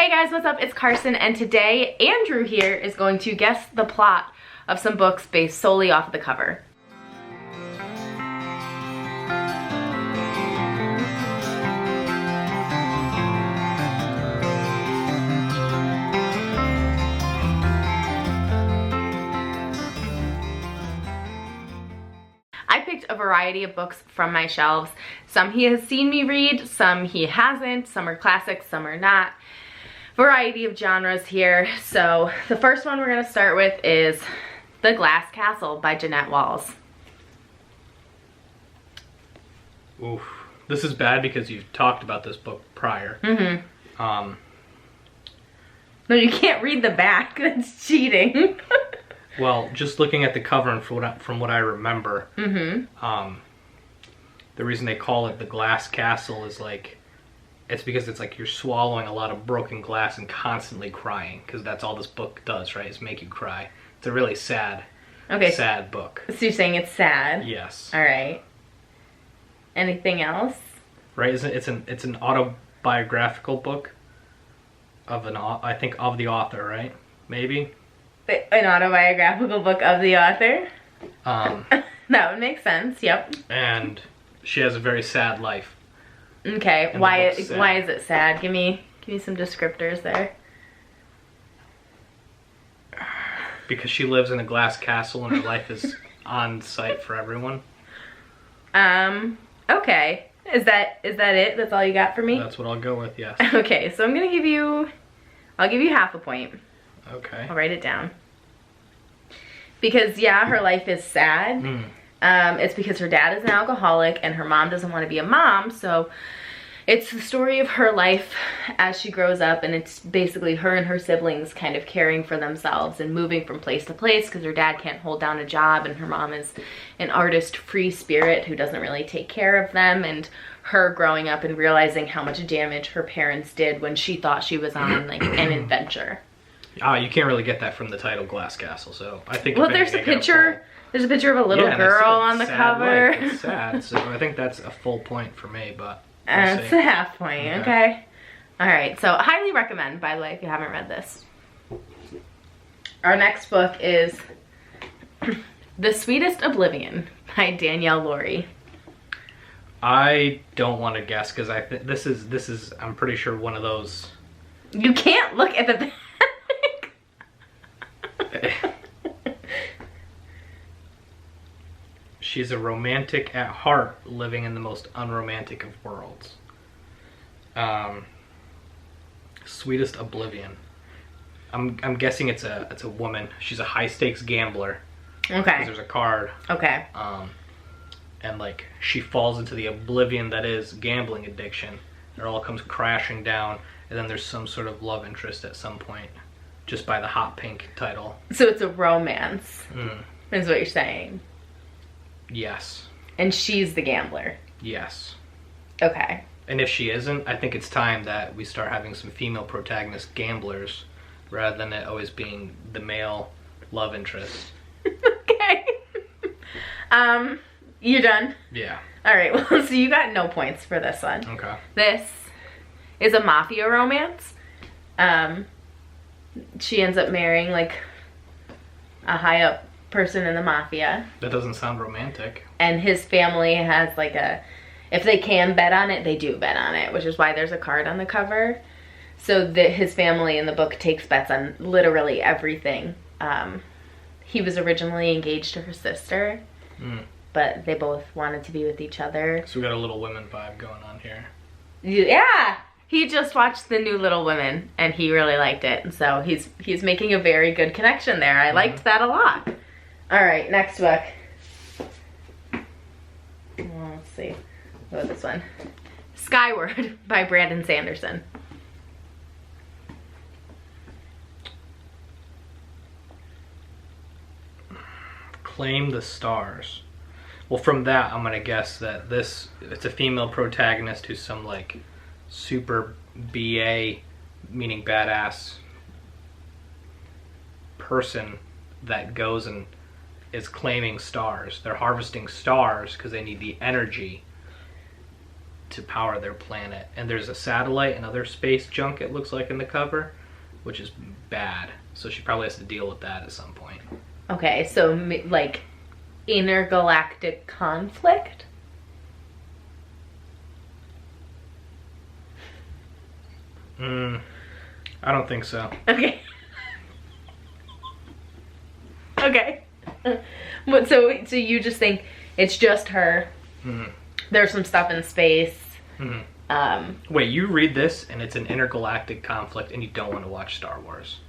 Hey guys, what's up? It's Carson, and today Andrew here is going to guess the plot of some books based solely off of the cover. I picked a variety of books from my shelves. Some he has seen me read, some he hasn't, some are classics, some are not. Variety of genres here. So the first one we're going to start with is The Glass Castle by Jeanette Walls. Oof. This is bad because you've talked about this book prior. No, you can't read the back. That's cheating. Well, just looking at the cover and from what I remember, the reason they call it The Glass Castle is like, it's because it's like you're swallowing a lot of broken glass and constantly crying, because that's all this book does, right? Is make you cry. It's a really sad, sad book. So you're saying it's sad? Yes. All right. Anything else? Right? It's an autobiographical book of I think of the author, right? Maybe. An autobiographical book of the author? That would make sense. Yep. And she has a very sad life. Okay, why is it sad? Give me some descriptors there. Because she lives in a glass castle and her life is on site for everyone. Okay. Is that it? That's all you got for me? That's what I'll go with, yes. Okay, so I'll give you half a point. Okay. I'll write it down. Because yeah, her life is sad. It's because her dad is an alcoholic and her mom doesn't want to be a mom, so it's the story of her life as she grows up, and it's basically her and her siblings kind of caring for themselves and moving from place to place because her dad can't hold down a job and her mom is an artist free spirit who doesn't really take care of them, and her growing up and realizing how much damage her parents did when she thought she was on like an adventure. You can't really get that from the title Glass Castle, so I think... Well, there's a picture of a little girl on the cover. It's sad, so I think that's a full point for me, but... It's a half point, okay. Alright, so highly recommend, by the way, if you haven't read this. Our next book is The Sweetest Oblivion by Danielle Laurie. I don't want to guess, because I think this is, I'm pretty sure, one of those... You can't look at the back. She's a romantic at heart, living in the most unromantic of worlds. Sweetest Oblivion. I'm guessing it's a woman. She's a high stakes gambler. Okay. Because there's a card. Okay. And like she falls into the oblivion that is gambling addiction. It all comes crashing down, and then there's some sort of love interest at some point, just by the hot pink title. So it's a romance, is what you're saying. Yes. And she's the gambler. Yes. Okay. And if she isn't, I think it's time that we start having some female protagonist gamblers rather than it always being the male love interest. Okay. You done? Yeah. Alright, well, so you got no points for this one. Okay. This is a mafia romance. She ends up marrying like a high up person in the mafia. That doesn't sound romantic. And his family has like if they can bet on it, they do bet on it, which is why there's a card on the cover. So his family in the book takes bets on literally everything. He was originally engaged to her sister, but they both wanted to be with each other. So we got a Little Women vibe going on here. Yeah! He just watched the new Little Women and he really liked it. And so he's making a very good connection there. I liked that a lot. Alright, next book. Well, let's see. What was this one? Skyward by Brandon Sanderson. Claim the Stars. Well, from that, I'm going to guess that it's a female protagonist who's some like super BA, meaning badass person that goes and is claiming stars. They're harvesting stars because they need the energy to power their planet. And there's a satellite and other space junk, it looks like, in the cover, which is bad. So she probably has to deal with that at some point. Okay, so like intergalactic conflict? I don't think so. Okay. Okay. But so you just think it's just her. There's some stuff in space. Wait, you read this and it's an intergalactic conflict and you don't want to watch Star Wars?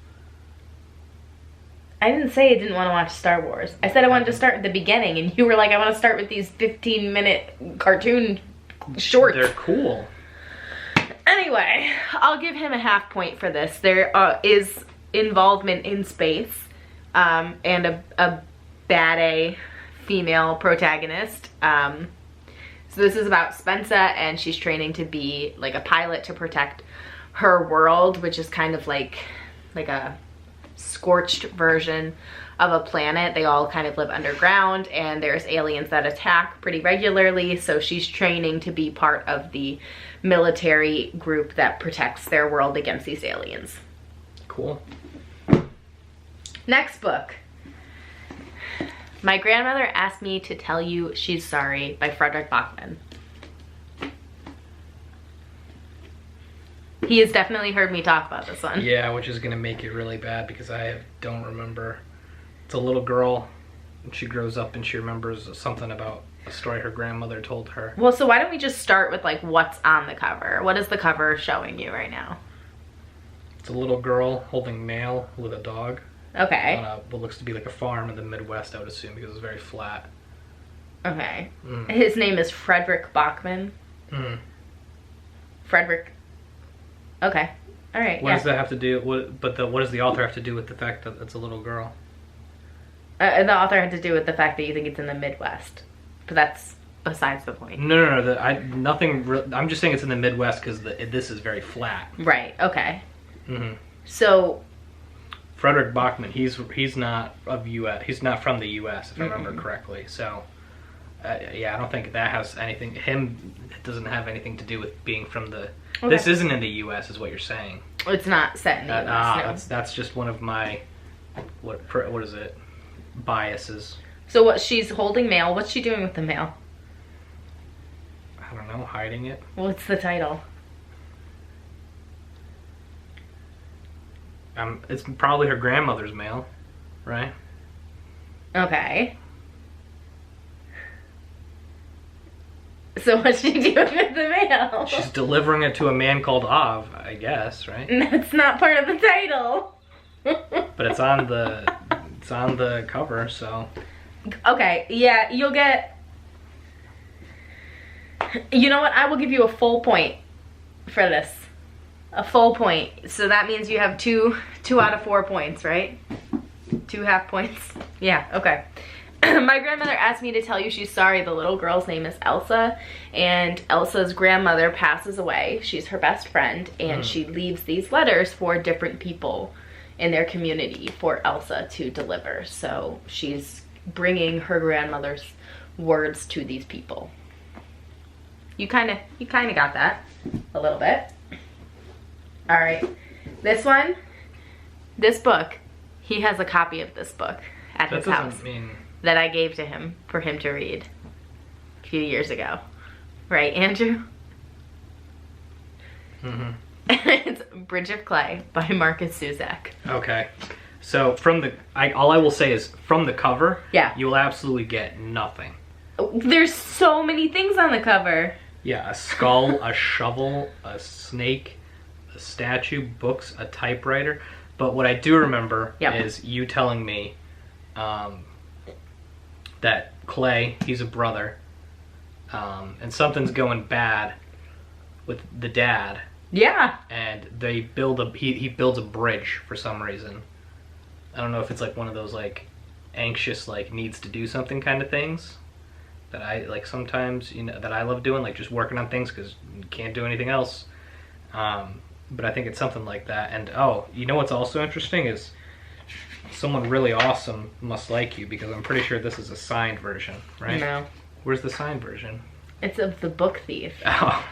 I didn't say I didn't want to watch Star Wars. I said I wanted to start at the beginning, and you were like, I want to start with these 15-minute cartoon shorts. They're cool. Anyway, I'll give him a half point for this. There is involvement in space, and a bad A female protagonist. So this is about Spencer, and she's training to be like a pilot to protect her world, which is kind of like a scorched version of a planet. They all kind of live underground, and there's aliens that attack pretty regularly, so she's training to be part of the military group that protects their world against these aliens. Cool. Next book. My Grandmother Asked Me to Tell You She's Sorry by Frederick Bachman. He has definitely heard me talk about this one. Yeah, which is going to make it really bad because I don't remember. It's a little girl, and she grows up and she remembers something about a story her grandmother told her. Well, so why don't we just start with like what's on the cover? What is the cover showing you right now? It's a little girl holding mail with a dog. Okay. On what looks to be like a farm in the Midwest, I would assume, because it's very flat. Okay. His name is Frederick Bachman. Frederick. Okay. All right. What does that have to do? What does the author have to do with the fact that it's a little girl? The author had to do with the fact that you think it's in the Midwest, but that's besides the point. No. I'm just saying it's in the Midwest because this is very flat. Right. Okay. So. Frederick Bachman, he's not of U.S. He's not from the U.S. if I remember correctly. So, yeah, I don't think that has anything. It doesn't have anything to do with being from the. Okay. This isn't in the U.S. is what you're saying. It's not set in the U.S. No. That's just one of my what is it? Biases. So what? She's holding mail. What's she doing with the mail? I don't know. Hiding it. What's the title? It's probably her grandmother's mail, right? Okay. So what's she doing with the mail? She's delivering it to a man called Av, I guess, right? That's not part of the title. But it's on the cover, so. Okay, yeah, you'll get. You know what? I will give you a full point for this. A full point. So that means you have two out of 4 points, right? 2 half points. Yeah, okay. My grandmother asked me to tell you she's sorry. The little girl's name is Elsa, and Elsa's grandmother passes away. She's her best friend, and she leaves these letters for different people in their community for Elsa to deliver. So she's bringing her grandmother's words to these people. You kind of got that a little bit. All right, this book, he has a copy of this book at his house that I gave to him for him to read a few years ago. Right, Andrew? It's Bridge of Clay by Marcus Zuzak. Okay. So all I will say is from the cover, yeah, you will absolutely get nothing. There's so many things on the cover. Yeah, a skull, a shovel, a snake, a statue, books, a typewriter. But what I do remember is you telling me that Clay, he's a brother, and something's going bad with the dad. Yeah. And they he builds a bridge for some reason. I don't know if it's like one of those like anxious like needs to do something kind of things that I like sometimes, that I love doing, like just working on things because you can't do anything else. But I think it's something like that. And you know what's also interesting is someone really awesome must like you, because I'm pretty sure this is a signed version, right? No. Where's the signed version? It's of the book thief. Oh,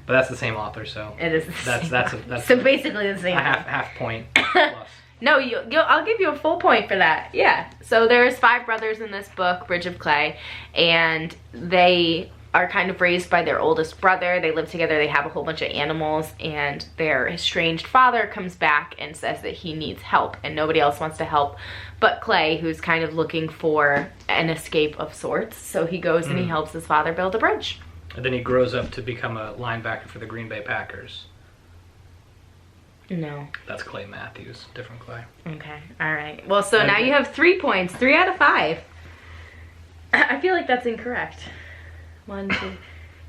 but that's the same author, so It is. That's so basically the same. a half point plus. No, I'll give you a full point for that. Yeah. So there's 5 brothers in this book, Bridge of Clay, and they are kind of raised by their oldest brother. They live together, they have a whole bunch of animals, and their estranged father comes back and says that he needs help, and nobody else wants to help but Clay, who's kind of looking for an escape of sorts. So he goes and he helps his father build a bridge. And then he grows up to become a linebacker for the Green Bay Packers. No. That's Clay Matthews, different Clay. Okay, all right. Well, so now you have 3 points, 3 out of 5. I feel like that's incorrect. 1, 2.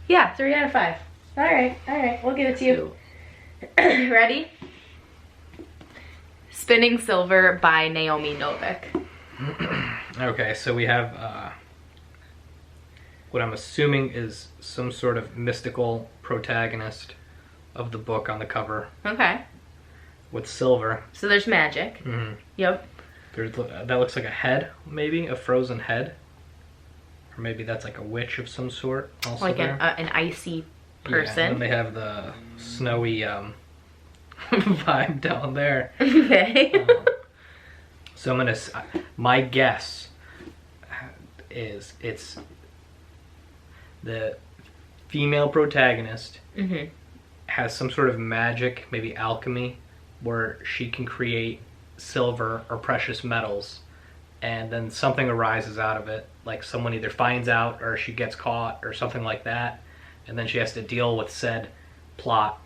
Yeah, 3 out of 5. All right, we'll give it to you. Ready? Spinning Silver by Naomi Novik. Okay, so we have what I'm assuming is some sort of mystical protagonist of the book on the cover. Okay. With silver. So there's magic. Mm-hmm. Yep. That looks like a head, maybe a frozen head, or maybe that's like a witch of some sort. Also like an icy person. Yeah, and they have the snowy vibe down there. Okay. So I'm gonna. My guess is it's the female protagonist has some sort of magic, maybe alchemy, where she can create silver or precious metals, and then something arises out of it, like someone either finds out or she gets caught or something like that, and then she has to deal with said plot,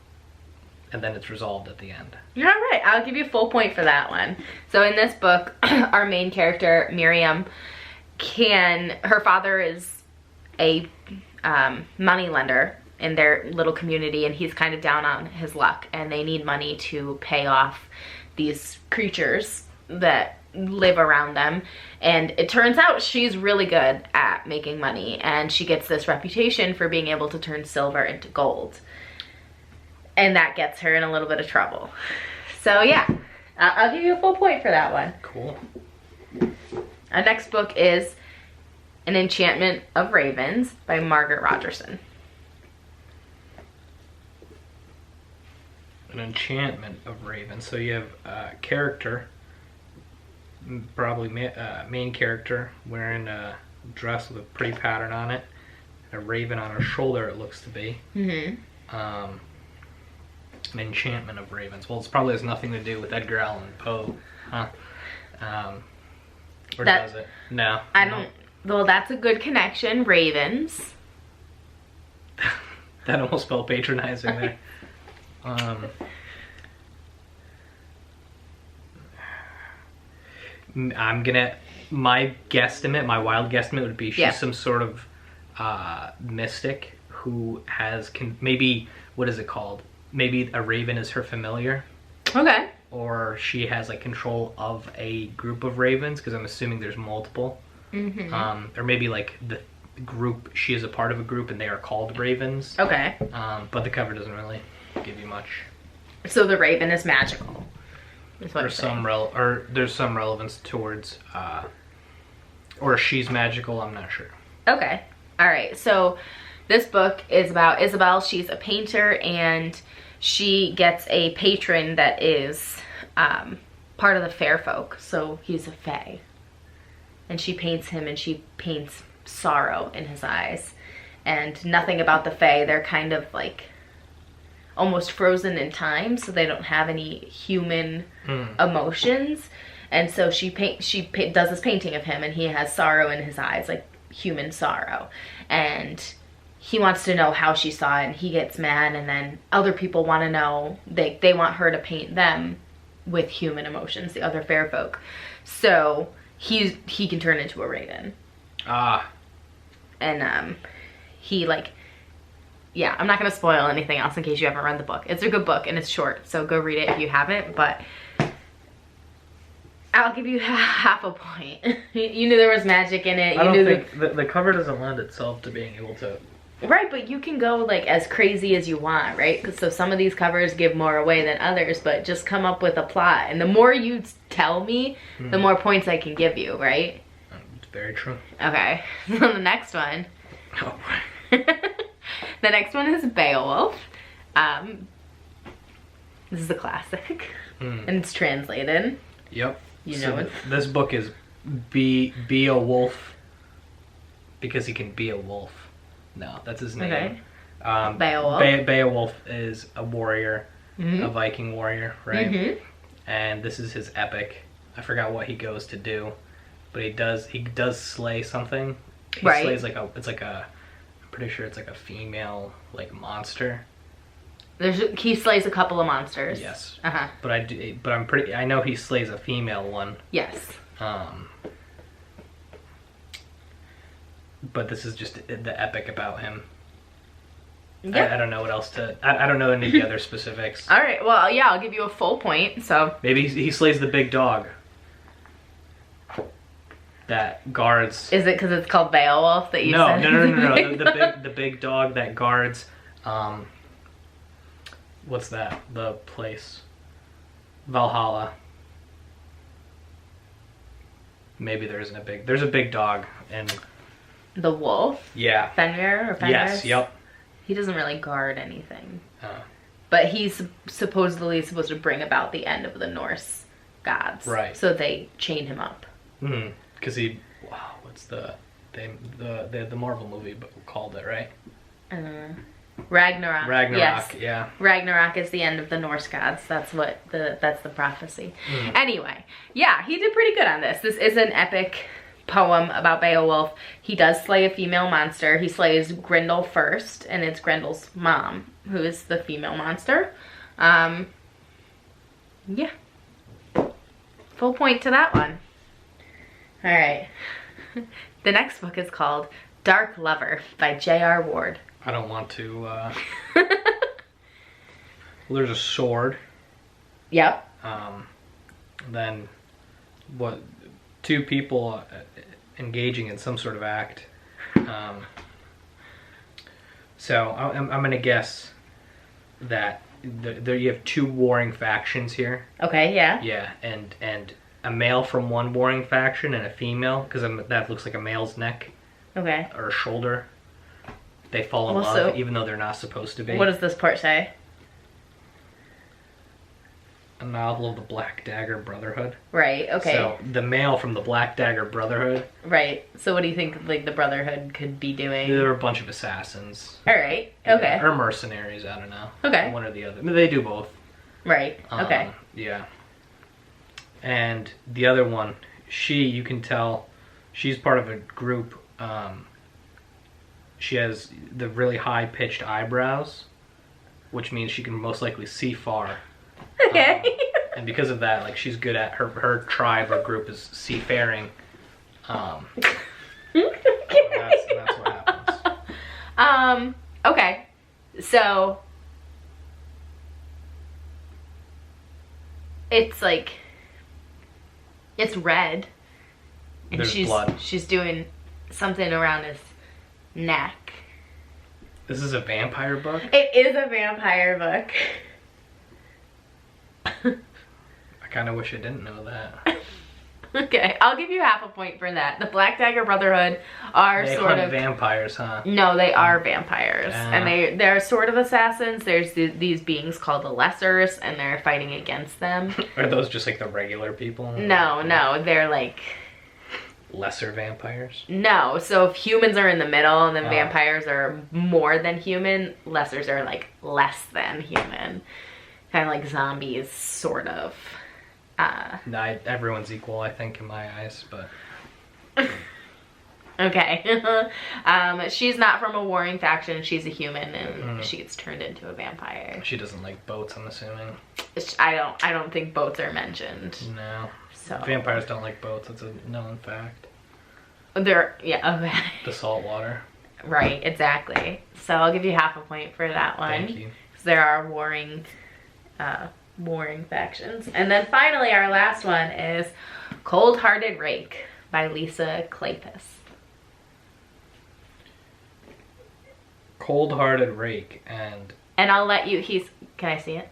and then it's resolved at the end. All right, I'll give you a full point for that one. So in this book, our main character, Miriam, her father is a money lender in their little community, and he's kind of down on his luck, and they need money to pay off these creatures that live around them. And it turns out she's really good at making money, and she gets this reputation for being able to turn silver into gold, and that gets her in a little bit of trouble. So yeah, I'll give you a full point for that one. Cool. Our next book is An Enchantment of Ravens by Margaret Rogerson. An Enchantment of Ravens. So you have a character, probably main character, wearing a dress with a pretty pattern on it, and a raven on her shoulder, it looks to be. An Enchantment of Ravens. Well, it probably has nothing to do with Edgar Allan Poe, huh? Or does it? No. I don't. Well, that's a good connection. Ravens. That almost felt patronizing there. My wild guesstimate would be she's some sort of mystic who has maybe, what is it called? Maybe a raven is her familiar. Okay. Or she has like control of a group of ravens, because I'm assuming there's multiple. Or maybe like the group, she is a part of a group and they are called ravens. Okay. But the cover doesn't really give you much. So the raven is magical. There's some relevance towards, or she's magical. I'm not sure. Okay. All right. So this book is about Isabel. She's a painter, and she gets a patron that is part of the fair folk. So he's a fae, and she paints him, and she paints sorrow in his eyes, and nothing about the fae. They're kind of like almost frozen in time, so they don't have any human emotions. And so she does this painting of him, and he has sorrow in his eyes, like human sorrow, and he wants to know how she saw it, and he gets mad, and then other people want to know, they want her to paint them with human emotions, the other fair folk, so he can turn into a raven. And he like, yeah, I'm not gonna spoil anything else in case you haven't read the book. It's a good book and it's short, so go read it if you haven't, but I'll give you half a point. You knew there was magic in it. I don't think the cover doesn't lend itself to being able to. Right, but you can go like as crazy as you want, right? So some of these covers give more away than others, but just come up with a plot. And the more you tell me, the more points I can give you, right? It's very true. Okay, so the next one. Oh, The next one is Beowulf. This is a classic, and it's translated. Yep. You know it. This book is be a wolf because he can be a wolf. No, that's his name. Okay. Beowulf. Beowulf is a warrior, a Viking warrior, right? And this is his epic. I forgot what he goes to do, but he does slay something. He slays I'm pretty sure it's like a female like monster. He slays a couple of monsters. Yes. But I know he slays a female one. Yes. But this is just the epic about him. Yeah. I don't know what else I don't know any of the other specifics. All right. Well, yeah, I'll give you a full point. So maybe he slays the big dog that guards. Is it because it's called Beowulf that you said? No. The big dog that guards. What's that? The place. Valhalla. Maybe there's a big dog and. The wolf? Yeah. Fenrir or Fenris? Yes, yep. He doesn't really guard anything. But he's supposedly supposed to bring about the end of the Norse gods. Right. So they chain him up. Because what's the Marvel movie called it, right? Ragnarok. Ragnarok, yes. Yeah. Ragnarok is the end of the Norse gods. That's the prophecy. Anyway, yeah, he did pretty good on this. This is an epic poem about Beowulf. He does slay a female monster. He slays Grendel first, and it's Grendel's mom who is the female monster. Yeah. Full point to that one. All right. The next book is called Dark Lover by J.R. Ward. I don't want to, Well, there's a sword. Yep. Then, two people engaging in some sort of act. So I'm going to guess that there you have two warring factions here. Okay, yeah. Yeah, and a male from one warring faction and a female, because that looks like a male's neck. Okay. Or a shoulder. They fall in love, even though they're not supposed to be. What does this part say? A novel of the Black Dagger Brotherhood. Right, okay. So, the male from the Black Dagger Brotherhood. Right. So what do you think, like, the Brotherhood could be doing? They're a bunch of assassins. Alright, okay. Yeah, or mercenaries, I don't know. Okay. One or the other. I mean, they do both. Right, okay. Yeah. And the other one, you can tell, she's part of a group, she has the really high-pitched eyebrows, which means she can most likely see far. Okay. And because of that, like, she's good at her tribe or group is seafaring. That's what happens. Okay. So it's like it's red. And There's blood. She's doing something around his neck. This is a vampire book? It is a vampire book. I kind of wish I didn't know that. Okay, I'll give you half a point for that. The Black Dagger Brotherhood are they sort hunt of vampires, huh? No, they are vampires, and they're sort of assassins. There's these beings called the Lessers, and they're fighting against them. Are those just like the regular people? No, they're like lesser vampires. No, so if humans are in the middle, and then vampires are more than human, Lessers are like less than human, kind of like zombies, sort of. Everyone's equal, I think, in my eyes, but... Okay. She's not from a warring faction. She's a human, and she gets turned into a vampire. She doesn't like boats, I'm assuming. I don't think boats are mentioned. No. So vampires don't like boats. That's a known fact. Yeah, okay. The salt water. Right, exactly. So I'll give you half a point for that one. Thank you. Because there are warring factions. And then finally, our last one is Cold Hearted Rake by Lisa Kleypas. Cold Hearted Rake, and I'll let you, can I see it?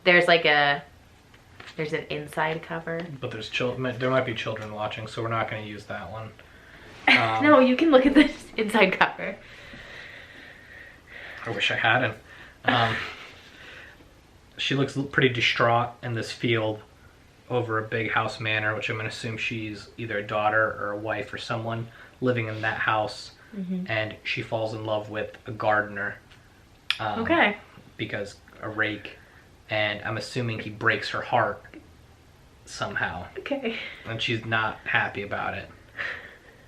There's like there's an inside cover. But there's there might be children watching, so we're not going to use that one. No, you can look at the inside cover. I wish I hadn't. She looks pretty distraught in this field over a big house manor, which I'm going to assume she's either a daughter or a wife or someone living in that house. And she falls in love with a gardener. Okay. Because a rake. And I'm assuming he breaks her heart somehow. Okay. And she's not happy about it.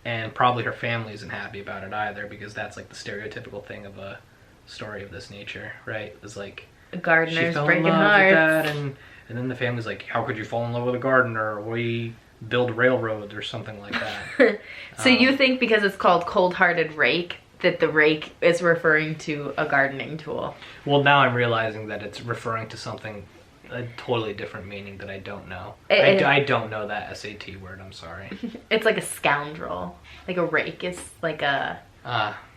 And probably her family isn't happy about it either, because that's like the stereotypical thing of a story of this nature, right? It's like a gardener's she fell breaking in love hearts. with that, and then the family's like, how could you fall in love with a gardener? We build railroads or something like that. So you think because it's called Cold-Hearted Rake that the rake is referring to a gardening tool? Well, now I'm realizing that it's referring to something, a totally different meaning that I don't know. I don't know that SAT word, I'm sorry. It's like a scoundrel. Like a rake is like a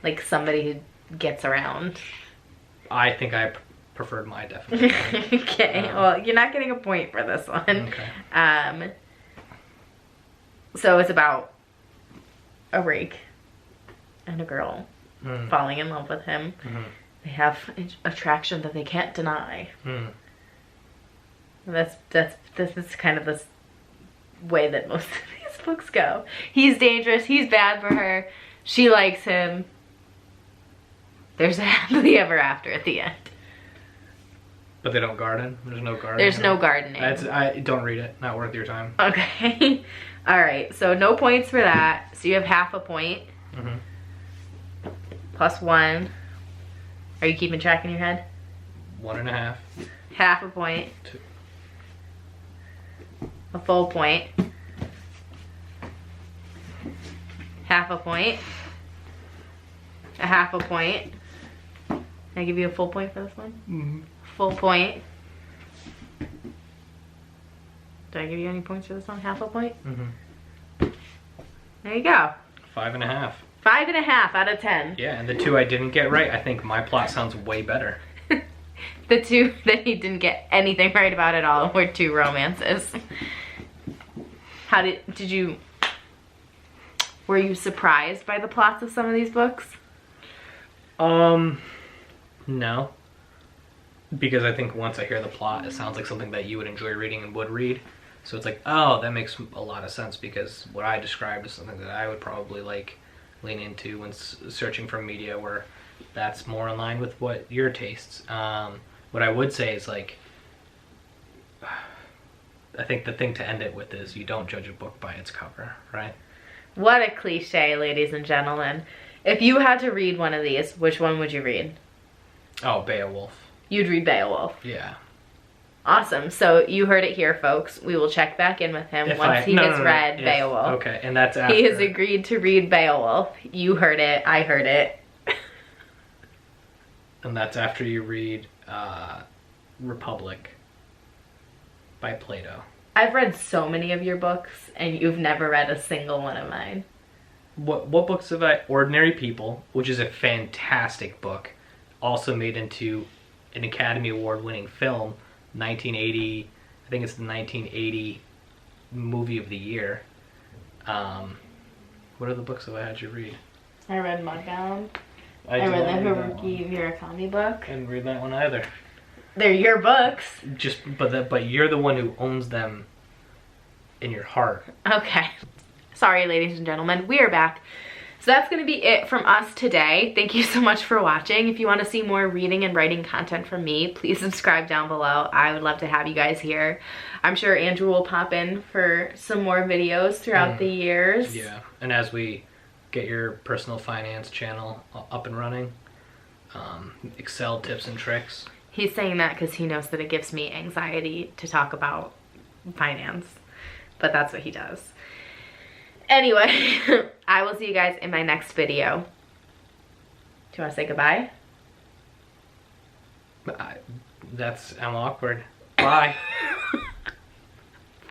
like somebody who gets around. I think I preferred my definition. Okay, well, you're not getting a point for this one. Okay. So it's about a rake and a girl falling in love with him. They have attraction that they can't deny. This is kind of this way that most of these books go. He's dangerous. He's bad for her. She likes him. There's a happily ever after at the end. But they don't garden? There's no gardening? There's no gardening. I don't read it. Not worth your time. Okay. All right. So no points for that. So you have half a point. Plus 1. Are you keeping track in your head? 1.5. Half a point. 2. A full point. Half a point. A half a point. Can I give you a full point for this one? Full point. Did I give you any points for this one? Half a point? There you go. 5.5. 5.5 out of 10. Yeah, and the 2 I didn't get right, I think my plot sounds way better. The 2 that he didn't get anything right about at all were 2 romances. How were you surprised by the plots of some of these books? No. Because I think once I hear the plot, it sounds like something that you would enjoy reading and would read. So it's like, oh, that makes a lot of sense, because what I described is something that I would probably like lean into when searching for media where that's more in line with what your tastes. What I would say is, like, I think the thing to end it with is you don't judge a book by its cover, right? What a cliche, ladies and gentlemen. If you had to read one of these, which one would you read? Oh, Beowulf. You'd read Beowulf. Yeah. Awesome. So you heard it here, folks. We will check back in with him once he has read Beowulf. Okay, and that's after. He has agreed to read Beowulf. You heard it. I heard it. And that's after you read Republic by Plato. I've read so many of your books, and you've never read a single one of mine. What books have I? Ordinary People, which is a fantastic book, also made into an Academy Award winning film, 1980, I think it's the 1980 movie of the year. What other books have I had you read? I read Mudbound. I read the Haruki Murakami book. I didn't read that one either. They're your books. But you're the one who owns them in your heart. Okay. Sorry, ladies and gentlemen. We are back. So that's going to be it from us today. Thank you so much for watching. If you want to see more reading and writing content from me, please subscribe down below. I would love to have you guys here. I'm sure Andrew will pop in for some more videos throughout the years. Yeah, and as we get your personal finance channel up and running, Excel tips and tricks. He's saying that because he knows that it gives me anxiety to talk about finance, but that's what he does. Anyway, I will see you guys in my next video. Do you want to say goodbye? I'm awkward. Bye.